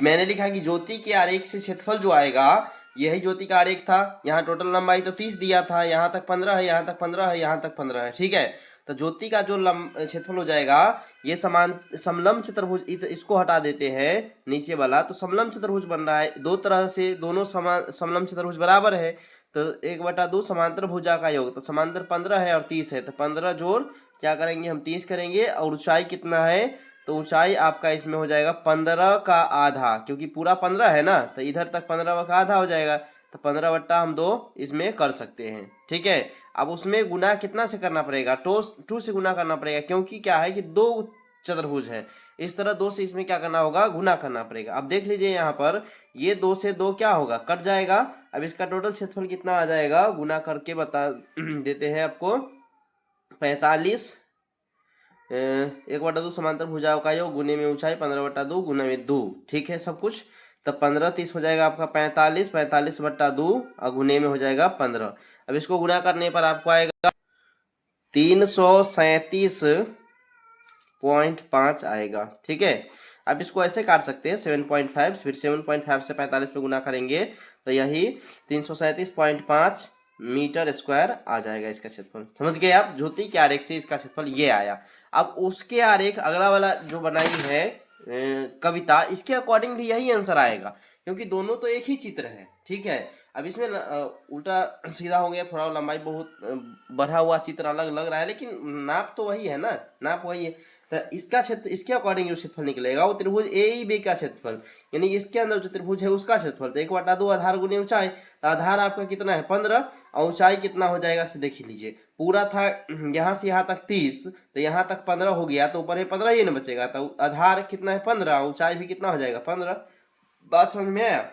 मैंने लिखा कि ज्योति के आरेख से क्षेत्रफल जो आएगा, यही ज्योति का आरेख था। यहाँ टोटल लंबाई तो 30 दिया था, यहाँ तक 15 है, यहाँ तक 15 है, यहाँ तक 15 है, ठीक है। तो ज्योति का जो क्षेत्रफल हो जाएगा, ये समलंब चतुर्भुज, इसको हटा देते हैं नीचे वाला, तो समलंब चतुर्भुज बन रहा है। दो तरह से दोनों समलंब चतुर्भुज बराबर है, तो 1/2 समांतर भुजा का योग, तो समांतर 15 है और 30 है, तो 15 जोड़ क्या करेंगे हम 30 करेंगे। और ऊंचाई कितना है, तो ऊंचाई आपका इसमें हो जाएगा 15 का आधा, क्योंकि पूरा 15 है ना, तो इधर तक 15 का आधा हो जाएगा, तो 15 हम 2 इसमें कर सकते हैं। ठीक है, अब उसमें गुना कितना से करना पड़ेगा, 2 से गुना करना पड़ेगा, क्योंकि क्या है कि 2 चतुर्भुज है, इस तरह 2 से इसमें क्या करना होगा, गुना करना पड़ेगा। अब देख लीजिए यहाँ पर ये 2 से 2 क्या होगा, कट जाएगा। अब इसका टोटल क्षेत्रफल कितना आ जाएगा, गुना करके बता देते हैं आपको। 45 1/2 समांतर भुजाओं का योग गुने में ऊंचाई 15/2 गुना में 2। ठीक है सब कुछ, तब 15 30 हो जाएगा आपका 45, 45/2 और गुने में हो जाएगा 15। अब इसको गुना करने पर आपको आएगा 337.5 आएगा। ठीक है, अब इसको ऐसे काट सकते हैं 7.5, फिर 7.5 से 45 पे गुना करेंगे तो यही 337.5 मीटर स्क्वायर आ जाएगा इसका क्षेत्रफल। समझ गए आप, ज्योति के आरेख से इसका क्षेत्रफल ये आया। अब उसके आरेख अगला वाला जो बनाई है कविता, इसके अकॉर्डिंग भी यही आंसर आएगा, क्योंकि दोनों तो एक ही चित्र है। ठीक है, अब इसमें उल्टा सीधा हो गया, थोड़ा लंबाई बहुत बढ़ा हुआ चित्र अलग लग रहा है, लेकिन नाप तो वही है ना, नाप वही है। तो इसका क्षेत्र, इसके अकॉर्डिंग जो क्षेत्रफल निकलेगा वो त्रिभुज ए ई बी का क्षेत्रफल, यानी इसके अंदर जो त्रिभुज है उसका क्षेत्रफल, तो 1/2 आधार गुने ऊंचाई, तो आधार आपका कितना है 15 और ऊंचाई कितना हो जाएगा से देख लीजिए। पूरा था यहाँ से यहाँ तक 30, तो यहाँ तक 15 हो गया, तो ऊपर है 15 ही ना बचेगा, तो आधार कितना है 15, ऊंचाई भी कितना हो जाएगा 15। बात समझ में आया।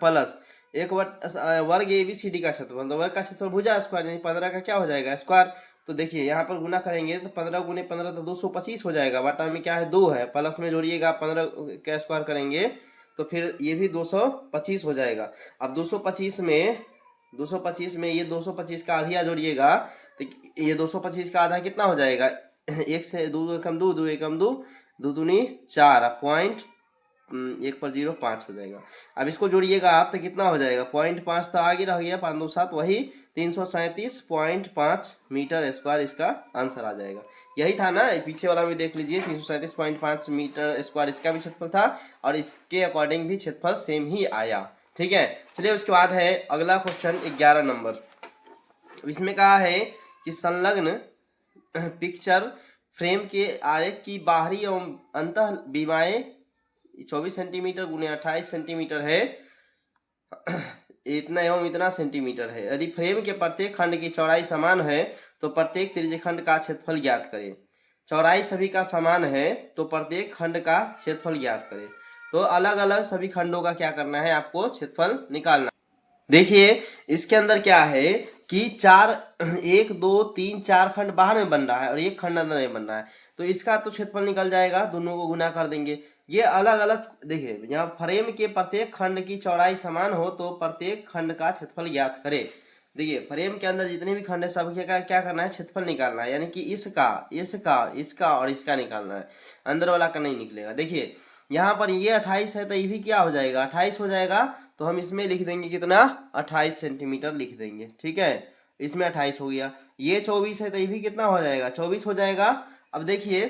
प्लस वर्ग ए बी सी डी का क्षेत्रफल, तो वर्ग का क्षेत्रफल भुजा स्क्वायर, यानी 15 का क्या हो जाएगा स्क्वायर। तो देखिए यहाँ पर गुना करेंगे तो 15 गुने 15 तो 225 हो जाएगा, बटा में क्या है 2 है, प्लस में जोड़िएगा 15 का स्क्वायर करेंगे तो फिर ये भी 225 हो जाएगा। अब 225 में ये 225 का आधिया जोड़िएगा तो ये 225 का आधा कितना हो जाएगा, 1 से 2 एकम 2, 2 एकम 2, 2 दूनी 4, पॉइंट 1/05 हो जाएगा। अब इसको जोड़िएगा आप तो कितना हो जाएगा 0.5, तो आगे रह गया 5 2 7, वही 337.5 मीटर स्क्वायर इसका आंसर आ जाएगा। यही था ना, पीछे वाला भी देख लीजिए 337.5 मीटर स्क्वायर इसका भी क्षेत्रफल था, और इसके अकॉर्डिंग भी क्षेत्रफल सेम ही आया। ठीक है, चलिए उसके बाद है अगला क्वेश्चन 11 नंबर। इसमें कहा है कि संलग्न पिक्चर फ्रेम के आरेख की बाहरी एवं अंतः विमाएं 24 सेंटीमीटर गुने 28 सेंटीमीटर है, इतना एवं इतना सेंटीमीटर है। यदि फ्रेम के प्रत्येक खंड की चौड़ाई समान है तो प्रत्येक त्रिज्यखंड का क्षेत्रफल ज्ञात करें। चौड़ाई सभी का समान है तो प्रत्येक खंड का क्षेत्रफल ज्ञात करें। तो अलग अलग सभी खंडों का क्या करना है, आपको क्षेत्रफल निकालना। देखिए इसके अंदर क्या है कि 1 2 3 4 खंड बाहर में बन रहा है और एक खंड अंदर में बन रहा है, तो इसका तो क्षेत्रफल निकल जाएगा, दोनों को गुना कर देंगे। ये अलग अलग देखिए, यहाँ फ्रेम के प्रत्येक खंड की चौड़ाई समान हो तो प्रत्येक खंड का क्षेत्रफल ज्ञात करें। देखिए फ्रेम के अंदर जितने भी खंड है सब क्या करना है, क्षेत्रफल निकालना है, यानी कि इसका और इसका निकालना है, अंदर वाला का नहीं निकलेगा। देखिए यहाँ पर ये 28 है तो ये भी क्या हो जाएगा 28 हो जाएगा, तो हम इसमें लिख देंगे कितना 28 सेंटीमीटर लिख देंगे। ठीक है, इसमें 28 हो गया। ये 24 है तो ये भी कितना हो जाएगा 24 हो जाएगा। अब देखिए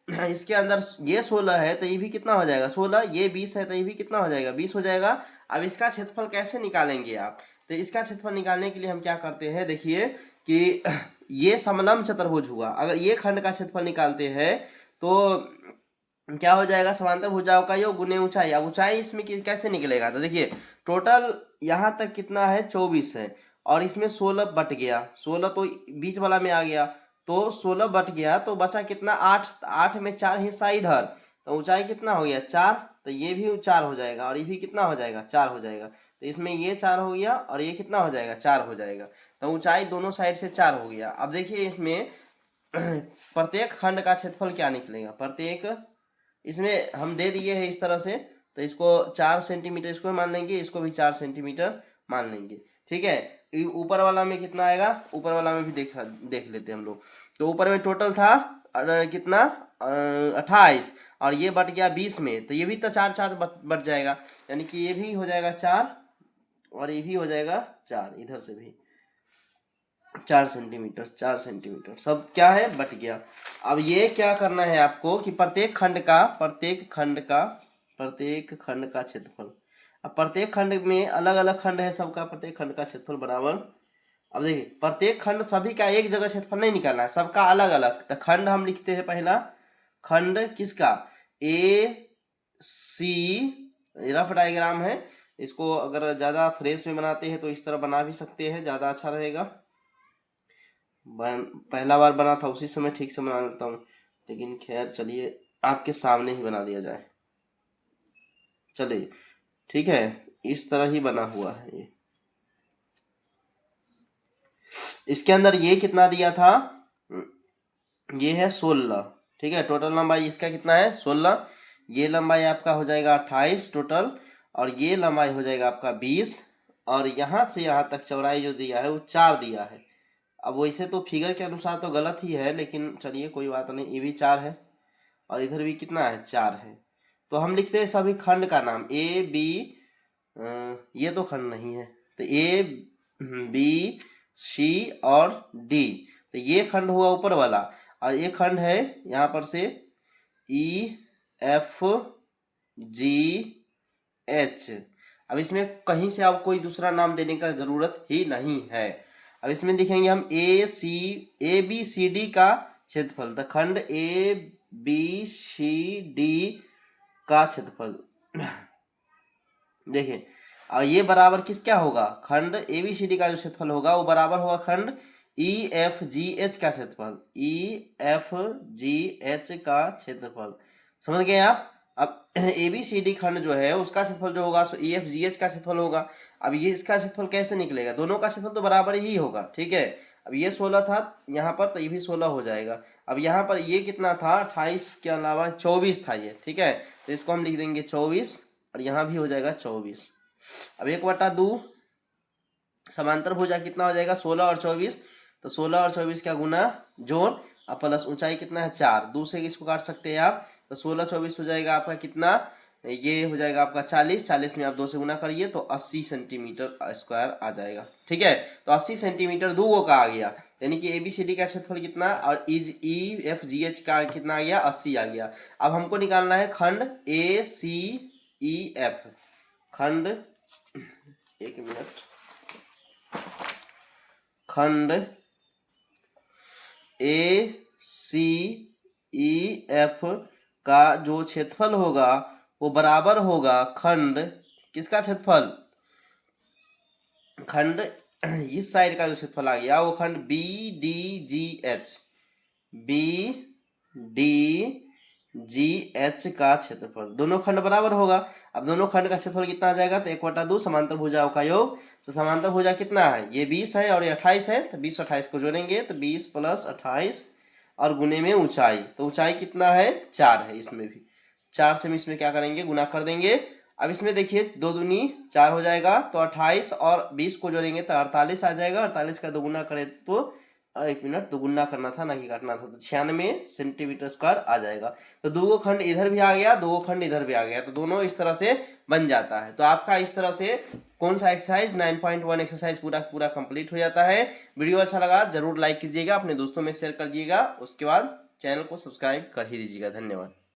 इसके अंदर ये 16 है तो ये भी कितना हो जाएगा 16, ये 20 है तो ये भी कितना हो जाएगा 20 हो जाएगा। अब इसका क्षेत्रफल कैसे निकालेंगे आप, तो इसका क्षेत्रफल निकालने के लिए हम क्या करते हैं, देखिए कि ये समलंब चतुर्भुज हुआ, अगर ये खंड का क्षेत्रफल निकालते हैं तो क्या हो जाएगा, समांतर भुजाओं का योग गुने ऊंचाई। अब ऊंचाई इसमें कैसे निकलेगा, तो देखिए टोटल यहाँ तक कितना है 24 है और इसमें 16 बट गया, 16 तो बीच वाला में आ गया, तो 16 बट गया तो बचा कितना 8, 8 में 4 हिस्सा इधर, तो ऊंचाई कितना हो गया 4, तो ये भी 4 हो जाएगा और ये भी कितना हो जाएगा 4 हो जाएगा, तो इसमें ये 4 हो गया और ये कितना हो जाएगा 4 हो जाएगा, तो ऊंचाई दोनों साइड से 4 हो गया। अब देखिए इसमें प्रत्येक खंड का क्षेत्रफल क्या निकलेगा, प्रत्येक इसमें हम दे दिए हैं इस तरह से, तो इसको 4 सेंटीमीटर इसको मान लेंगे, इसको भी 4 सेंटीमीटर मान लेंगे। ठीक है, ऊपर वाला में कितना आएगा, ऊपर वाला में भी देख लेते हैं हम लोग। तो ऊपर में टोटल था कितना 28 और ये बट गया 20 में, तो ये भी तो 4 4 बट जाएगा, यानी कि ये भी हो जाएगा 4 और ये भी हो जाएगा 4 इधर से भी। 4 सेंटीमीटर सब क्या है, बट गया। अब ये क्या करना है आपको कि प्रत्येक खंड का क्षेत्रफल। अब प्रत्येक खंड में अलग अलग खंड है सबका, प्रत्येक खंड का क्षेत्रफल बराबर। अब देखिए प्रत्येक खंड सभी का एक जगह क्षेत्रफल नहीं निकालना है, सबका अलग अलग। तो खंड हम लिखते हैं पहला खंड किसका, ए सी, रफ डायग्राम है। इसको अगर ज़्यादा फ्रेश में बनाते हैं तो इस तरह बना भी सकते हैं, ज़्यादा अच्छा रहेगा। पहला बार बना था उसी समय ठीक से बना लेता हूँ, लेकिन खैर चलिए आपके सामने ही बना दिया जाए। चलिए ठीक है, इस तरह ही बना हुआ है ये। इसके अंदर ये कितना दिया था, ये है 16, ठीक है। टोटल लंबाई इसका कितना है 16, ये लंबाई आपका हो जाएगा 28 टोटल, और ये लंबाई हो जाएगा आपका 20, और यहाँ से यहाँ तक चौड़ाई जो दिया है वो 4 दिया है। अब वैसे तो फिगर के अनुसार तो गलत ही है, लेकिन चलिए कोई बात नहीं, ये भी 4 है और इधर भी कितना है 4 है। तो हम लिखते हैं सभी खंड का नाम ए बी, ये तो खंड नहीं है, तो ए बी सी और डी, तो ये खंड हुआ ऊपर वाला, और ये खंड है यहाँ पर से ई एफ जी एच। अब इसमें कहीं से आप कोई दूसरा नाम देने का ज़रूरत ही नहीं है। अब इसमें लिखेंगे हम ए बी सी डी का क्षेत्रफल, तो खंड ए बी सी डी का क्षेत्रफल देखिए, और ये बराबर किस क्या होगा, खंड ए बी सी डी का जो क्षेत्रफल होगा वो बराबर होगा खंड ई एफ जी एच का क्षेत्रफल, ई एफ जी एच का क्षेत्रफल। समझ गए आप। अब ए बी सी डी खंड जो है उसका क्षेत्रफल जो होगा सो ई एफ जी एच का क्षेत्रफल होगा। अब ये इसका क्षेत्रफल कैसे निकलेगा, दोनों का क्षेत्रफल तो बराबर ही होगा, ठीक है। अब ये 16 था यहाँ पर, तो ये भी 16 हो जाएगा। अब यहाँ पर ये कितना था 28 के अलावा 24 था ये, ठीक है। तो इसको हम लिख देंगे 24, और यहाँ भी हो जाएगा 24। अब 1/2 समांतर भुजा कितना हो जाएगा 16 और 24, तो 16 और 24 का गुना जोड़, अब प्लस ऊंचाई कितना है 4, 2 से इसको काट सकते हैं आप, तो 16 24 हो जाएगा आपका कितना, ये हो जाएगा आपका 40, 40 में आप 2 से गुना करिए तो 80 सेंटीमीटर स्क्वायर आ जाएगा, ठीक है। तो 80 सेंटीमीटर दूगो का आ गया, यानी कि ABCD का क्षेत्रफल कितना और EFGH का कितना आ गया 80 आ गया। अब हमको निकालना है खंड ACEF, खंड, एक मिनट, खंड ACEF का जो क्षेत्रफल होगा वो बराबर होगा खंड किसका क्षेत्रफल, खंड इस साइड का जो क्षेत्रफल आ गया वो खंड BDGH का क्षेत्रफल, दोनों खंड बराबर होगा। अब दोनों खंड का क्षेत्रफल कितना आ जाएगा, तो 1/2 समांतर भुजाओं का योग, तो समांतर भुजा कितना है, ये 20 है और ये 28 है, तो 20 28 को जोड़ेंगे तो 20 + 28 और गुने में ऊंचाई, तो ऊंचाई कितना है 4 है, इसमें भी 4 से हम इसमें क्या करेंगे गुना कर देंगे। अब इसमें देखिए 2 दूनी 4 हो जाएगा, तो 28 और 20 को जोड़ेंगे तो 48 आ जाएगा, 48 का दोगुना करें तो एक मिनट, दोगुना करना था ना कि काटना था, तो 96 सेंटीमीटर स्क्वायर आ जाएगा। तो दो खंड इधर भी आ गया, दो खंड इधर भी आ गया, तो दोनों इस तरह से बन जाता है। तो आपका इस तरह से कौन सा एक्सरसाइज 9.1 एक्सरसाइज पूरा कंप्लीट हो जाता है। वीडियो अच्छा लगा जरूर लाइक कीजिएगा, अपने दोस्तों में शेयर करिएगा, उसके बाद चैनल को सब्सक्राइब कर ही दीजिएगा। धन्यवाद।